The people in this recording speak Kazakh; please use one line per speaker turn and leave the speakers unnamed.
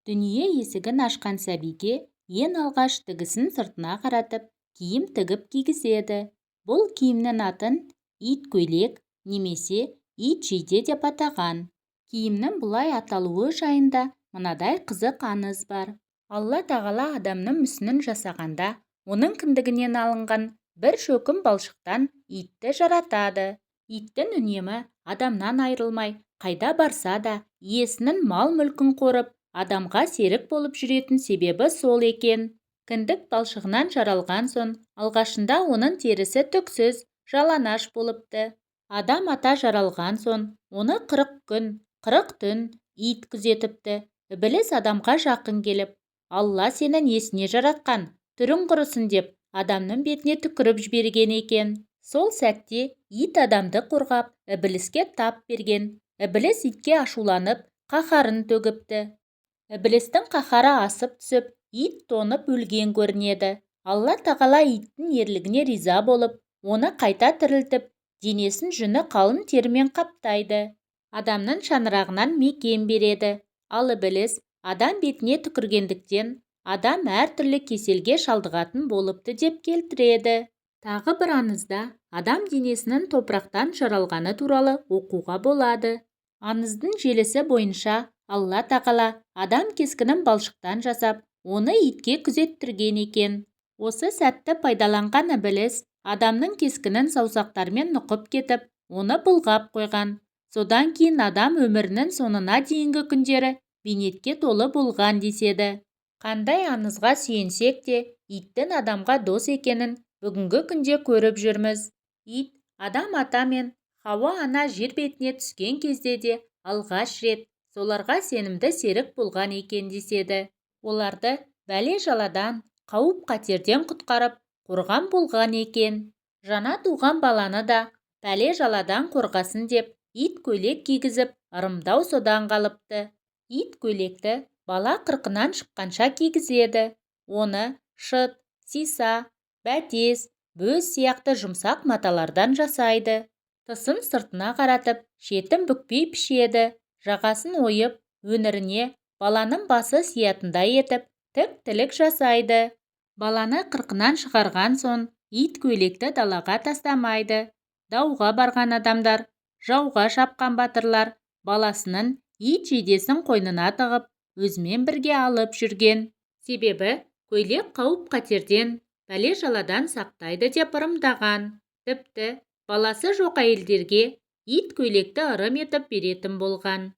Дүние есігін ашқан сәбиге ең алғаш тігісін сыртына қаратып, киім тігіп кигізеді. Бұл киімнің атын ит көйлек немесе ит жейде деп атаған. Киімнің бұлай аталуы жайында мынадай қызық аңыз бар. Алла тағала адамның мүсінін жасағанда, оның кіндігінен алынған бір шөкім балшықтан итті жаратады. Иттің үнемі адамнан айрылмай, қайда барса да, иесінің мал-мүлкін қорып, адамға серік болып жүретін себебі сол екен. Кіндік балшығынан жаралған соң, алғашында оның терісі түксіз, жалаңаш болыпты. Адам ата жаралған соң, оны 40 күн, 40 түн ит күзетіпті. Ібіліс адамға жақын келіп, Алла сенің есіне жаратқан, түрің құрысын деп, адамның бетіне түкіріп жіберген екен. Сол сәтте ит адамды қорғап, Ібіліске тап берген. Ібіліс итке ашуланып, қаһарын төгіпті. Ібілістің қаһары асып түсіп, ит тонып өлген көрінеді. Алла тағала иттің ерлігіне риза болып, оны қайта тірілтіп, денесін жүні қалың терімен қаптайды. Адамның шаңырағынан мекен береді. Ал Ібіліс адам бетіне түкіргендіктен, адам әртүрлі кеселге шалдығатын болыпты деп келтіреді. Тағы бір аңызда адам денесінің топырақтан жаралғаны туралы оқуға болады. Аңыздың желісі бойынша Алла тағала адам кескінін балшықтан жасап, оны итке күзеттірген екен. Осы сәтті пайдаланған Ібіліс адамның кескінін саусақтармен нұқып кетіп, оны былғап қойған. Содан кейін адам өмірінің соңына дейінгі күндері бейнетке толы болған деседі. Қандай аңызға сүйенсек те, иттің адамға дос екенін бүгінгі күнде көріп жүрміз. Ит адам ата мен Хауа ана жер бетіне түскен кезде де алғаш рет соларға сенімді серік болған екен деседі. Оларды бәле-жаладан, қауіп-қатерден құтқарып, қорған болған екен. Жаңа туған баланы да бәле-жаладан қорғасын деп, ит көйлек кигізіп, ырымдау содан қалыпты. Ит көйлекті бала қырқынан шыққанша кигізеді. Оны шыт, сиса, бәтес, бөз сияқты жұмсақ маталардан жасайды. Тысын сыртына қаратып, шетін бүкпей пішеді. Жағасын ойып, өңіріне баланың басы сиятындай етіп, тік-тілік жасайды. Баланы қырқынан шығарған соң, ит көйлекті далаға тастамайды. Дауға барған адамдар, жауға шапқан батырлар баласының ит жейдесін қойнына тығып, өзімен бірге алып жүрген. Себебі көйлек қауіп-қатерден, бәле-жаладан сақтайды деп ырымдаған. Тіпті баласы жоқ әйелдерге ит көйлекті ырым етіп беретін болған.